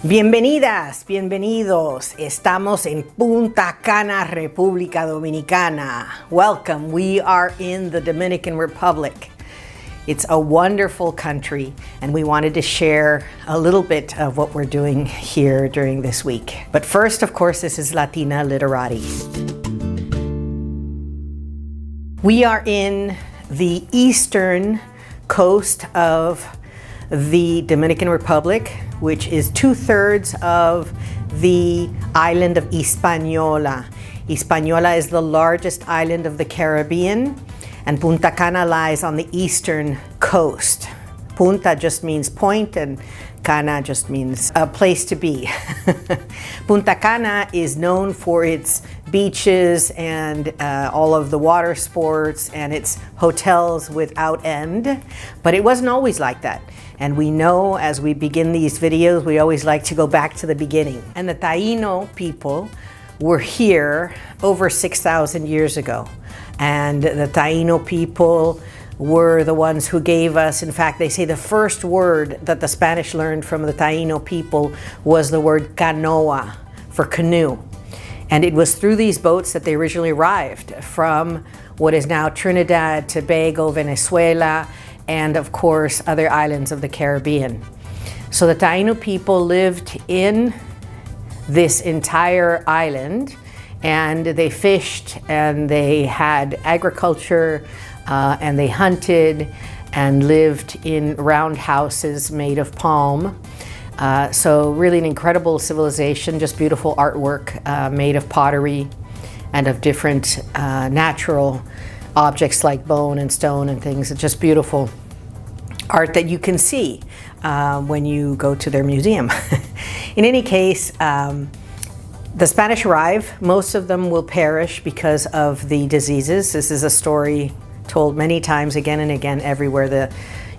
Bienvenidas, bienvenidos. Estamos en Punta Cana, República Dominicana. Welcome. We are in the Dominican Republic. It's a wonderful country, and we wanted to share a little bit of what we're doing here during this week. But first, of course, this is Latina Literati. We are in the eastern coast of the Dominican Republic, which is 2/3 of the island of Hispaniola. Hispaniola is the largest island of the Caribbean, and Punta Cana lies on the eastern coast. Punta just means point, and Cana just means a place to be. Punta Cana is known for its beaches and all of the water sports and its hotels without end, but it wasn't always like that. And we know as we begin these videos, we always like to go back to the beginning. And the Taino people were here over 6,000 years ago. And the Taino people were the ones who gave us, in fact, they say the first word that the Spanish learned from the Taino people was the word canoa, for canoe. And it was through these boats that they originally arrived from what is now Trinidad, Tobago, Venezuela, and of course other islands of the Caribbean. So the Taino people lived in this entire island, and they fished and they had agriculture and they hunted and lived in round houses made of palm. So really an incredible civilization, just beautiful artwork made of pottery and of different natural objects like bone and stone and things. It's just beautiful art that you can see when you go to their museum. In any case, the Spanish arrive. Most of them will perish because of the diseases. This is a story told many times again and again. Everywhere the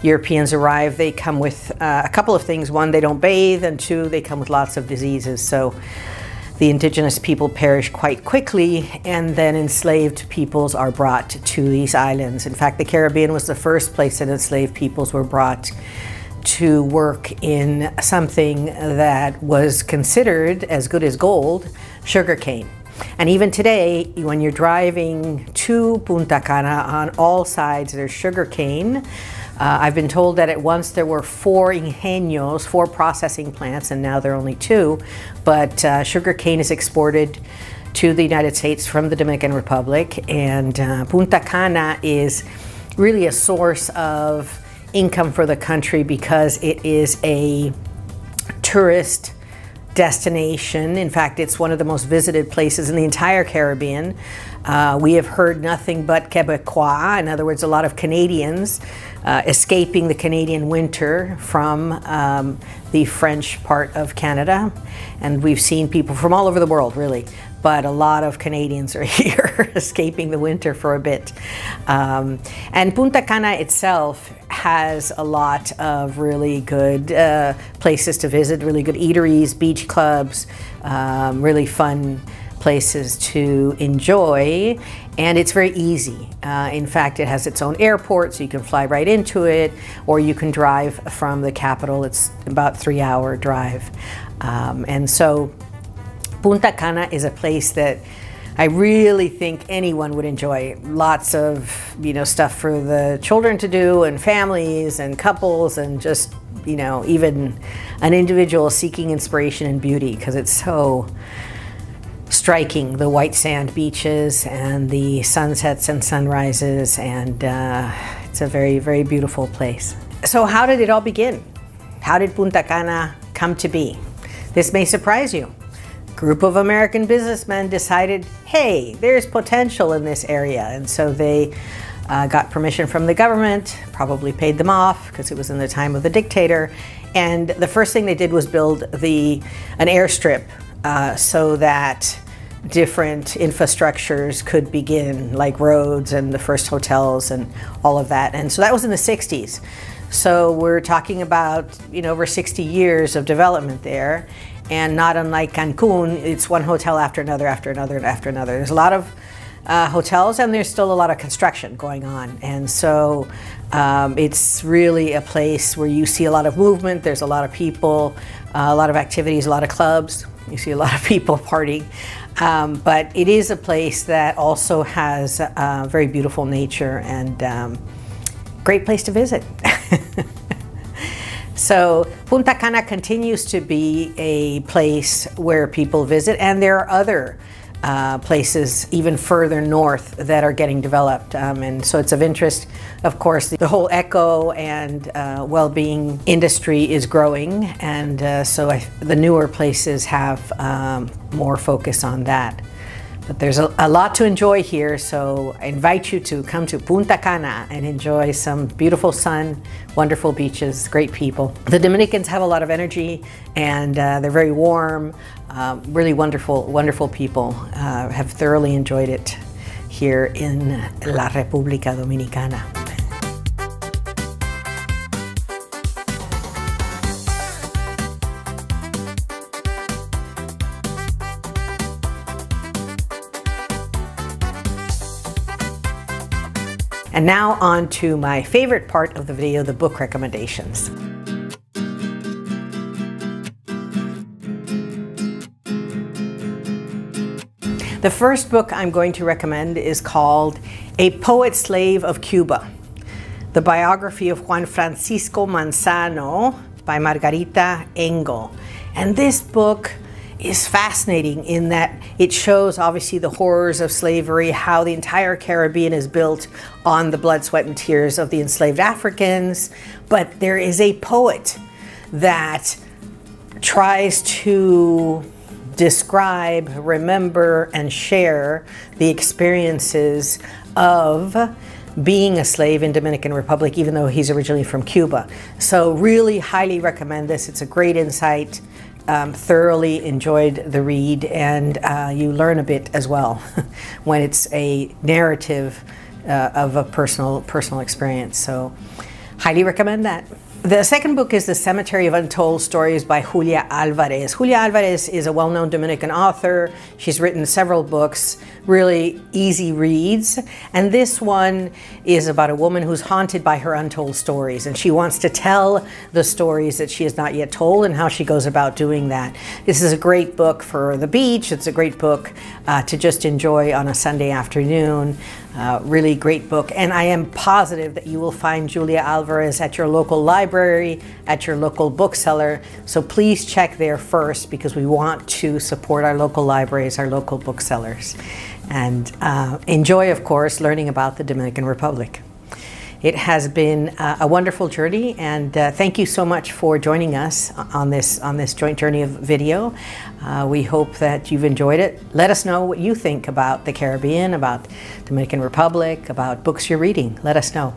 Europeans arrive, they come with a couple of things. One, they don't bathe, and two, they come with lots of diseases. So the indigenous people perish quite quickly, and then enslaved peoples are brought to these islands. In fact, the Caribbean was the first place that enslaved peoples were brought to work in something that was considered as good as gold, sugarcane. And even today, when you're driving to Punta Cana, on all sides there's sugarcane. I've been told that at once there were 4 ingenios, 4 processing plants, and now there are only 2. But sugarcane is exported to the United States from the Dominican Republic, and Punta Cana is really a source of income for the country because it is a tourist destination. In fact, it's one of the most visited places in the entire Caribbean. We have heard nothing but Québécois, in other words, a lot of Canadians escaping the Canadian winter from the French part of Canada. And we've seen people from all over the world, really, but a lot of Canadians are here escaping the winter for a bit. And Punta Cana itself has a lot of really good places to visit, really good eateries, beach clubs, really fun places to enjoy, and it's very easy. In fact, it has its own airport, so you can fly right into it, or you can drive from the capital. It's about 3-hour drive. And so Punta Cana is a place that I really think anyone would enjoy. Lots of, stuff for the children to do, and families and couples, and just, even an individual seeking inspiration and beauty, because it's so striking, the white sand beaches and the sunsets and sunrises, and it's a very, very beautiful place. So how did it all begin? How did Punta Cana come to be? This may surprise you. A group of American businessmen decided, hey, there's potential in this area, and so they got permission from the government, probably paid them off because it was in the time of the dictator, and the first thing they did was build an airstrip so that different infrastructures could begin, like roads and the first hotels and all of that. And so that was in the 60s. So we're talking about, over 60 years of development there. And not unlike Cancun, it's one hotel after another, after another, and after another. There's a lot of hotels, and there's still a lot of construction going on. And so it's really a place where you see a lot of movement. There's a lot of people, a lot of activities, a lot of clubs. You see a lot of people partying. But it is a place that also has very beautiful nature and great place to visit. So Punta Cana continues to be a place where people visit, and there are other places even further north that are getting developed. And so it's of interest. Of course, the whole eco and well-being industry is growing, and the newer places have more focus on that. But there's a lot to enjoy here, so I invite you to come to Punta Cana and enjoy some beautiful sun, wonderful beaches, great people. The Dominicans have a lot of energy, and they're very warm, really wonderful, wonderful people. Have thoroughly enjoyed it here in La República Dominicana. And now on to my favorite part of the video, the book recommendations. The first book I'm going to recommend is called A Poet Slave of Cuba, the biography of Juan Francisco Manzano by Margarita Engel. And this book is fascinating in that it shows obviously the horrors of slavery, how the entire Caribbean is built on the blood, sweat, and tears of the enslaved Africans. But there is a poet that tries to describe, remember, and share the experiences of being a slave in Dominican Republic, even though he's originally from Cuba. So really highly recommend this. It's a great insight. Thoroughly enjoyed the read, and you learn a bit as well when it's a narrative of a personal experience. So highly recommend that. The second book is The Cemetery of Untold Stories by Julia Alvarez. Julia Alvarez is a well-known Dominican author. She's written several books, really easy reads. And this one is about a woman who's haunted by her untold stories. And she wants to tell the stories that she has not yet told and how she goes about doing that. This is a great book for the beach. It's a great book to just enjoy on a Sunday afternoon. Really great book, and I am positive that you will find Julia Alvarez at your local library, at your local bookseller. So please check there first, because we want to support our local libraries, our local booksellers, and enjoy, of course, learning about the Dominican Republic. It has been a wonderful journey, and thank you so much for joining us on this joint journey of video. We hope that you've enjoyed it. Let us know what you think about the Caribbean, about Dominican Republic, about books you're reading. Let us know.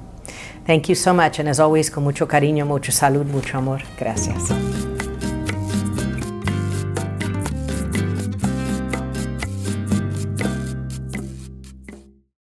Thank you so much, and as always, con mucho cariño, mucho salud, mucho amor. Gracias.